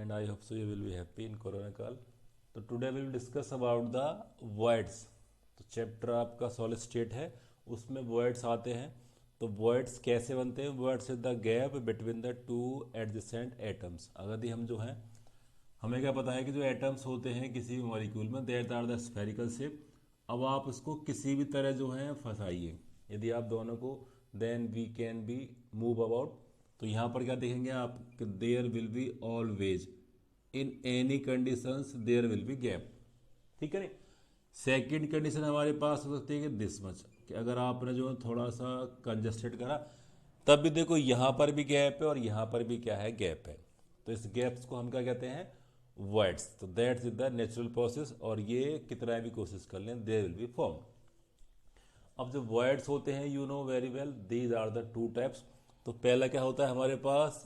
and I hope so you will be happy in Corona काल. तो today we will discuss about the voids. तो chapter आपका solid state है, उसमें voids आते हैं. तो voids कैसे बनते हैं? voids is the gap between the two adjacent atoms. अगर हम जो हैं, हमें क्या पता है कि जो एटम्स होते हैं किसी भी मॉलिक्यूल में that are the spherical shape. अब आप उसको किसी भी तरह जो है फंसाइए, यदि आप दोनों को, then we can be move about. तो यहाँ पर क्या देखेंगे आप, there will be always in any conditions there will be gap. ठीक है नहीं. सेकंड कंडीशन हमारे पास हो सकती है कि दिस मच, कि अगर आपने जो है थोड़ा सा कंजस्टेड करा तब भी देखो यहाँ पर भी गैप है और यहाँ पर भी क्या है, गैप है. तो इस गैप्स को हम क्या कहते हैं, voids. तो that's is the natural process, और ये कितना भी कोशिश कर लें दे विल बी फॉर्म. अब जो voids होते हैं, you know very well, these are the two types. तो पहला क्या होता है हमारे पास,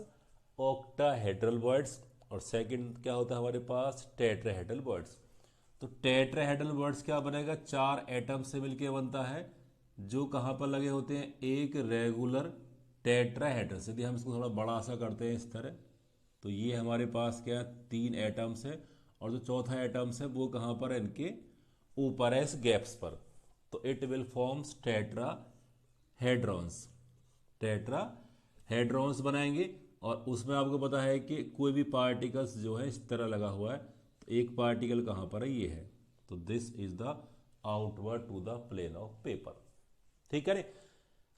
ऑक्टाहेड्रल voids, और सेकंड क्या होता है हमारे पास, टेट्राहेड्रल voids. तो टेट्राहेड्रल voids क्या बनेगा, चार एटम से मिलके बनता है, जो कहाँ पर लगे होते हैं, एक रेगुलर टेट्राहेड्रल. यदि हम इसको थोड़ा बड़ा सा करते हैं इस तरह, तो ये हमारे पास क्या, तीन एटम्स है, और जो चौथा एटम्स है वो कहाँ पर है, इनके ऊपर है, इस गैप्स पर. तो इट विल फॉर्म्स टेट्राहेड्रॉन्स. टेट्राहेड्रॉन्स बनाएंगे, और उसमें आपको पता है कि कोई भी पार्टिकल्स जो है इस तरह लगा हुआ है, तो एक पार्टिकल कहाँ पर है, ये है. तो this is the outward to the plane of paper. ठीक है.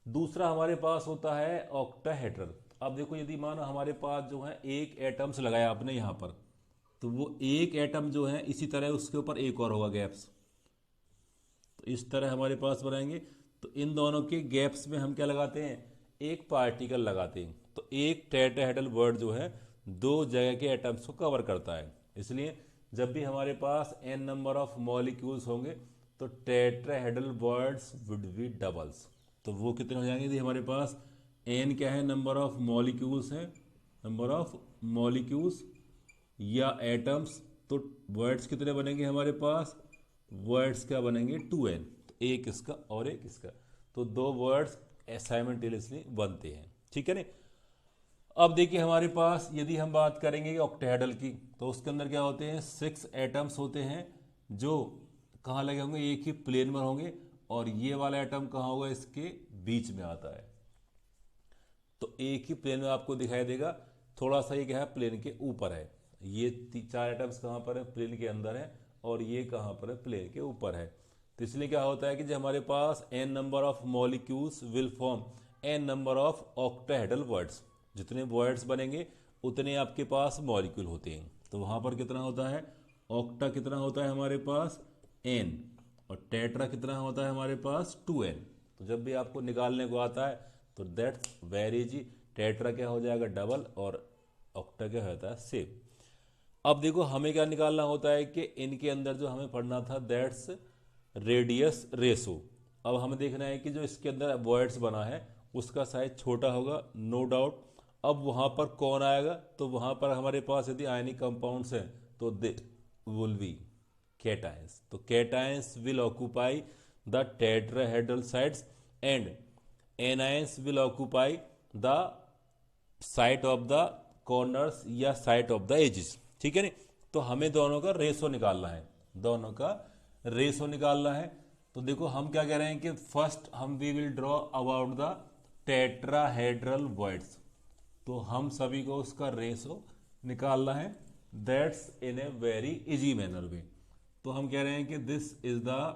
दूसरा हमारे पास होता है ऑक्टाहेड्रल. अब देखो, यदि मानो हमारे पास जो है एक एटम्स लगाया आपने यहाँ पर, तो वो एक एटम जो है इसी तरह उसके ऊपर एक और होगा गैप्स. तो इस तरह हमारे पास बनाएंगे. तो इन दोनों के गैप्स में हम क्या लगाते हैं, एक पार्टिकल लगाते हैं. तो एक टेट्राहेड्रल वर्ड जो है दो जगह के एटम्स को कवर करता है. इसलिए जब भी हमारे पास n नंबर ऑफ मॉलिक्यूल्स होंगे, तो tetrahedral words would be doubles. तो वो कितने हो जाएंगे, यदि हमारे पास n क्या है, नंबर ऑफ मॉलिक्यूल्स है, नंबर ऑफ मॉलिक्यूल्स या एटम्स, तो वर्ड्स कितने बनेंगे हमारे पास, वर्ड्स क्या बनेंगे 2n. तो एक इसका और एक इसका, तो दो वर्ड्स साइमल्टेनियसली बनते हैं. ठीक है नहीं. अब देखिए हमारे पास यदि हम बात करेंगे ऑक्टाहेड्रल की, तो उसके अंदर क्या होते हैं, 6 एटम्स होते हैं, जो कहाँ लगे होंगे, एक ही प्लेन में होंगे, और ये वाला एटम कहाँ होगा, इसके बीच में आता है. तो एक ही प्लेन में आपको दिखाई देगा, थोड़ा सा ये क्या है, प्लेन के ऊपर है. ये चार एटम्स कहाँ पर है, प्लेन के अंदर है, और ये कहाँ पर है, प्लेन के ऊपर है. तो इसलिए क्या होता है कि जब हमारे पास n number of molecules will form n number of octahedral words. जितने वर्ड्स बनेंगे उतने आपके पास मॉलिक्यूल होते हैं. तो वहाँ पर कितना होता है, ऑक्टा कितना होता है हमारे पास n, और टेट्रा कितना होता है हमारे पास 2n. तो जब भी आपको निकालने को आता है तो दैट्स वेरी इजी. टेट्रा क्या हो जाएगा, डबल, और ऑक्टा क्या होता है, सेम. अब देखो हमें क्या निकालना होता है कि इनके अंदर जो हमें पढ़ना था, दैट्स रेडियस रेशो. अब हमें देखना है कि जो इसके अंदर वॉइड्स बना है उसका साइज छोटा होगा, नो डाउट. अब वहाँ पर कौन आएगा, तो वहाँ पर हमारे पास यदि आयनिक कंपाउंड्स हैं तो दे विल बी कैटायंस. तो cations will occupy the tetrahedral sides, and anions will occupy the site of the corners या साइट ऑफ द एजेस. ठीक है नहीं. तो हमें दोनों का रेशो निकालना है, दोनों का रेशो निकालना है. तो देखो हम क्या कह रहे हैं कि फर्स्ट हम we will draw about the tetrahedral voids. तो हम सभी को उसका रेशो निकालना है, that's in a very easy manner way. तो हम कह रहे हैं कि दिस इज द,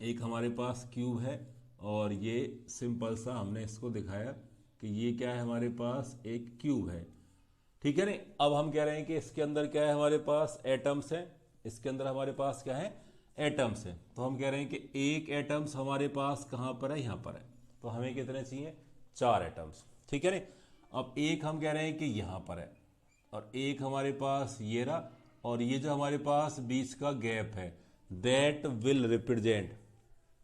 एक हमारे पास क्यूब है, और ये सिंपल सा हमने इसको दिखाया कि ये क्या है, हमारे पास एक क्यूब है. ठीक है नहीं. अब हम कह रहे हैं कि इसके अंदर क्या है, हमारे पास एटम्स है, इसके अंदर हमारे पास क्या है, एटम्स है. तो हम कह रहे हैं कि एक एटम्स हमारे पास कहाँ पर है, यहाँ पर है. तो हमें कितने चाहिए, 4 एटम्स. ठीक है नहीं. अब एक हम कह रहे हैं कि यहाँ पर है, और एक हमारे पास ये रहा, और ये जो हमारे पास बीच का गैप है, that will represent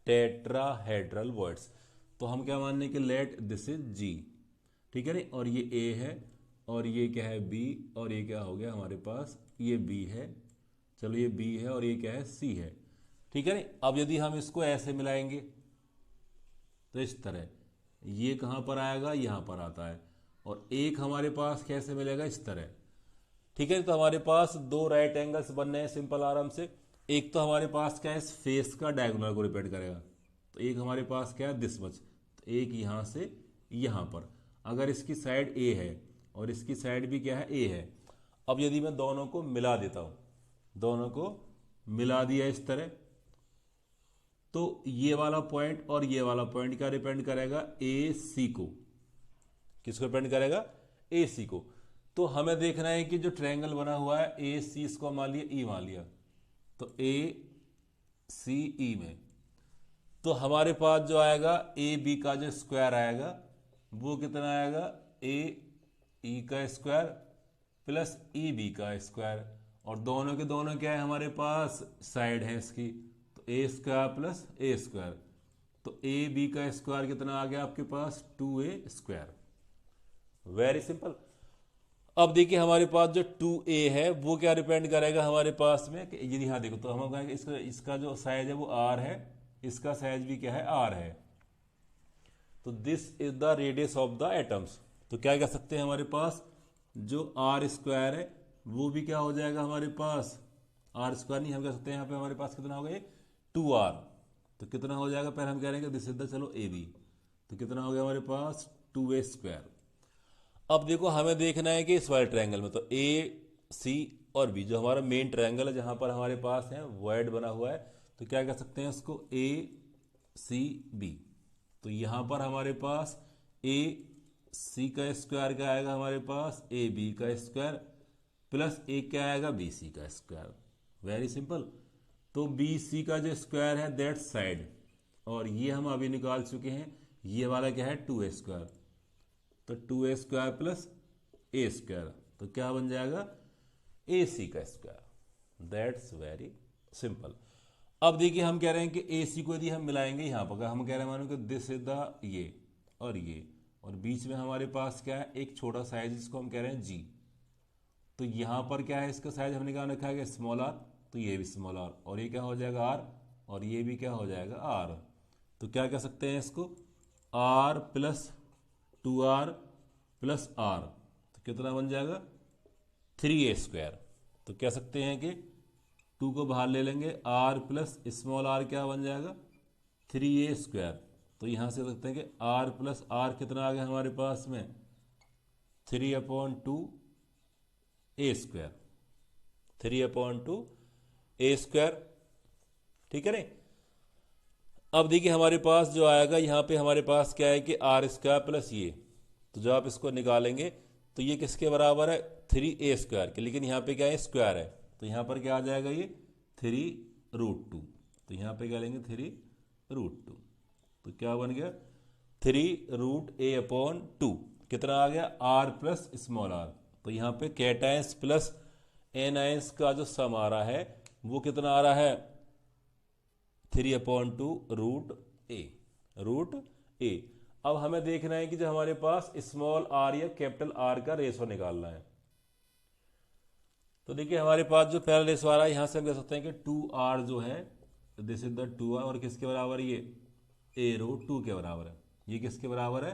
tetrahedral voids. तो हम क्या मानने कि लेट दिस इज जी. ठीक है नहीं. और ये ए है, और ये क्या है, बी, और ये क्या हो गया हमारे पास, ये बी है. चलो ये बी है, और ये क्या है, सी है. ठीक है नहीं. अब यदि हम इसको ऐसे मिलाएंगे तो इस तरह, ये कहाँ पर आएगा, यहाँ पर आता है. और एक हमारे पास कैसे मिलेगा, इस तरह. ठीक है। तो हमारे पास दो राइट एंगल्स बन रहे हैं सिंपल आराम से। एक तो हमारे पास क्या है, इस फेस का डायगोनल को रिप्रेजेंट करेगा, तो एक हमारे पास क्या है, दिस मच, तो एक यहाँ से यहाँ पर। अगर इसकी साइड ए है और इसकी साइड भी क्या है, ए है। अब यदि मैं दोनों को मिला देता हूँ, दोनों को मिला दिया इस तरह, तो ये वाला पॉइंट और ये वाला पॉइंट क्या रिप्रेजेंट करेगा, ए सी को। किसको रिप्रेजेंट करेगा, ए सी को। तो हमें देखना है कि जो ट्रायंगल बना हुआ है ए सी, इसको मान लिया ई मान लिया, तो ए सी ई में, तो हमारे पास जो आएगा ए बी का जो स्क्वायर आएगा वो कितना आएगा, ए ई का स्क्वायर प्लस ई बी का स्क्वायर, और दोनों के दोनों क्या है हमारे पास, साइड है इसकी, तो ए स्क्वायर प्लस ए स्क्वायर, तो ए बी का स्क्वायर कितना आ गया आपके पास, 2a स्क्वायर। Very simple. अब देखिए हमारे पास जो 2a है वो क्या रिप्रेजेंट करेगा हमारे पास में, यदि हाँ देखो तो हम कहेंगे इसका जो साइज है वो r है, इसका साइज भी क्या है, r है। तो this is the radius of the atoms. तो क्या कह सकते हैं, हमारे पास जो आर स्क्वायर है वो भी क्या हो जाएगा हमारे पास, आर स्क्वायर नहीं, हम कह सकते हैं यहाँ पे हमारे पास कितना हो गया, 2r। तो कितना हो जाएगा, पहले हम कह रहे हैं कि दिस इज द, चलो ए बी, तो कितना हो गया हमारे पास 2a स्क्वायर। अब देखो हमें देखना है कि इस वाले ट्रायंगल में, तो ए सी और बी जो हमारा मेन ट्रायंगल है जहां पर हमारे पास है वॉइड बना हुआ है, तो क्या कह सकते हैं उसको, ए सी बी। तो यहां पर हमारे पास ए सी का स्क्वायर क्या आएगा हमारे पास, ए बी का स्क्वायर प्लस एक क्या आएगा, बी सी का स्क्वायर। Very simple. तो बी सी का जो स्क्वायर है दैट साइड, और ये हम अभी निकाल चुके हैं, ये वाला क्या है 2a स्क्वायर, तो 2a स्क्वायर प्लस ए स्क्वायर, तो क्या बन जाएगा, ए सी का स्क्वायर। That's very simple. अब देखिए हम कह रहे हैं कि ए सी को यदि हम मिलाएंगे यहाँ पर, हम कह रहे हैं मानो कि दिस इज द ये और ये, और बीच में हमारे पास क्या है, एक छोटा साइज जिसको हम कह रहे हैं जी। तो यहाँ पर क्या है, इसका साइज हमने कहा रखा है स्मॉल आर, तो ये भी स्मॉल आर, और ये क्या हो जाएगा आर, और ये भी क्या हो जाएगा आर। तो क्या कह सकते हैं इसको, are plus 2r plus are, तो कितना बन जाएगा 3a स्क्वायर। तो कह सकते हैं कि 2 को बाहर ले लेंगे, r प्लस स्मॉल r क्या बन जाएगा 3a स्क्वायर। तो यहां से सकते हैं कि r प्लस r कितना आ गया हमारे पास में 3/2 a स्क्वायर, 3/2 a स्क्वायर। ठीक है नहीं। अब देखिए हमारे पास जो आएगा यहाँ पे हमारे पास क्या है कि आर स्क्वायर प्लस ये, तो जब आप इसको निकालेंगे तो ये किसके बराबर है 3a स्क्वायर के, लेकिन यहाँ पे क्या है स्क्वायर है, तो यहाँ पर क्या आ जाएगा ये 3√2। तो यहाँ पे क्या लेंगे 3√2, तो क्या बन गया 3√a/2, कितना आ गया r प्लस स्मॉल r। तो यहाँ पे कैटायंस प्लस एनायंस का जो सम आ रहा है वो कितना आ रहा है 3/2 √a। अब हमें देखना है कि जो हमारे पास स्मॉल r या कैपिटल R का रेशो निकालना है। तो देखिए हमारे पास जो पहला रेशो आ रहा है यहां से हम कह सकते हैं कि 2r जो है दिस इज द 2r, और किसके बराबर ये a√2 के बराबर है। ये किसके बराबर है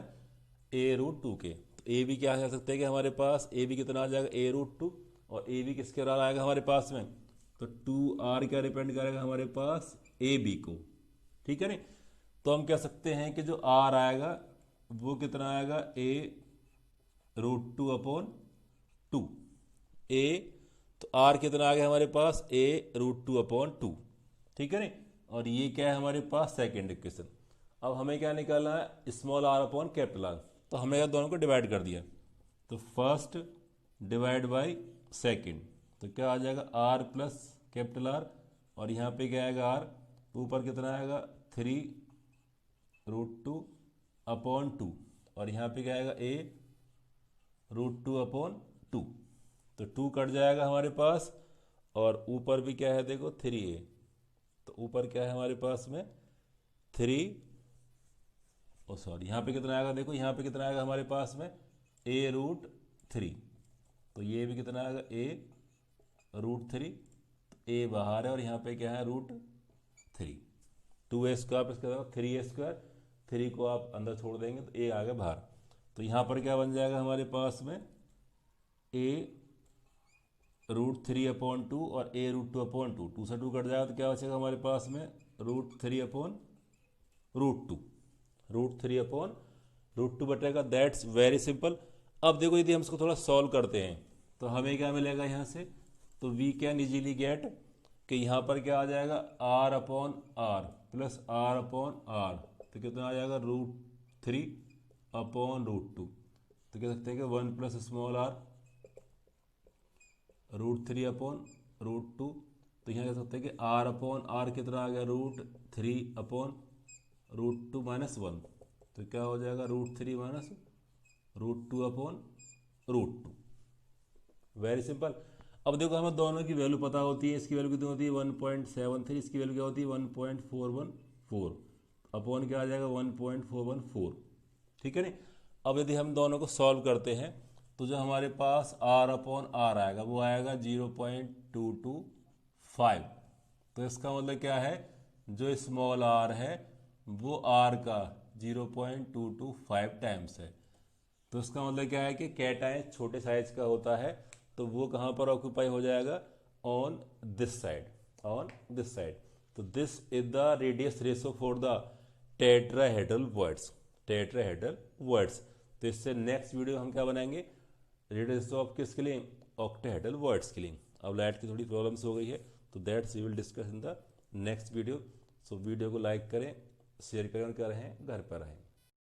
a√2 के। तो a भी क्या कह सकते हैं कि हमारे पास a भी कितना आ जाएगा a√2, और a भी किसके बराबर आएगा हमारे पास में, तो 2r क्या डिपेंड करेगा हमारे पास ए बी को। ठीक है नहीं। तो हम कह सकते हैं कि जो r आएगा वो कितना आएगा a√2/2 a, तो r कितना आ गया हमारे पास a√2/2। ठीक है नहीं। और ये क्या है हमारे पास सेकेंड इक्वेशन। अब हमें क्या निकालना है स्मॉल r/ कैपिटल R। तो हमने दोनों को डिवाइड कर दिया, तो फर्स्ट डिवाइड बाई सेकेंड, तो क्या आ जाएगा r प्लस कैपिटल R, और यहाँ पे क्या आएगा r, ऊपर कितना आएगा 3√2/2, और यहाँ पे क्या आएगा a√2/2। तो 2 कट जाएगा हमारे पास, और ऊपर भी क्या है देखो 3a, तो ऊपर क्या है हमारे पास में 3, सॉरी यहाँ पे कितना आएगा देखो, यहाँ पे कितना आएगा हमारे पास में a√3, तो ये भी कितना आएगा a√3, a बाहर है और यहाँ पे क्या है √3, 2a स्क्वायर इसके बाद 3a स्क्वायर, 3 को आप अंदर छोड़ देंगे तो a आ गया बाहर। तो यहाँ पर क्या बन जाएगा हमारे पास में √3/2 और a √2/2, 2 से 2 कट जाएगा तो क्या बचेगा हमारे पास में √3/√2, √3/√2 बटेगा। That's very simple. अब देखो यदि हम इसको थोड़ा सॉल्व करते हैं तो हमें क्या मिलेगा यहाँ से, तो वी कैन इजीली गेट कि यहाँ पर क्या आ जाएगा r/r प्लस r/r, तो कितना आ जाएगा √3/√2, तो कह सकते हैं कि 1 प्लस स्मॉल r √3/√2, तो यहाँ कह सकते हैं कि r/r कितना आ गया √3/√2 माइनस 1, तो क्या हो जाएगा √3 माइनस √2/√2। Very simple. अब देखो हमें दोनों की वैल्यू पता होती है, इसकी वैल्यू कितनी होती है 1.73, इसकी वैल्यू क्या होती है 1.414, अपॉन क्या आ जाएगा 1.414, ठीक है नहीं। अब यदि हम दोनों को सॉल्व करते हैं तो जो हमारे पास r/r आएगा वो आएगा 0.225, तो इसका मतलब क्या है, जो स्मॉल r है वो r का 0.225 टाइम्स है, तो इसका मतलब क्या है कि कैटायन छोटे साइज का होता है तो वो कहाँ पर ऑक्यूपाई हो जाएगा, on this side, on this side. तो this is the radius ratio for the tetrahedral voids, tetrahedral voids. तो इससे नेक्स्ट वीडियो हम क्या बनाएंगे, रेडियस रेशो ऑफ किसके लिए, ऑक्टाहेड्रल वर्ड्स के लिए। अब लाइट की थोड़ी प्रॉब्लम्स हो गई है तो that's we will discuss in the next video. So video को लाइक करें, शेयर करें और क्या रहें, घर पर रहें।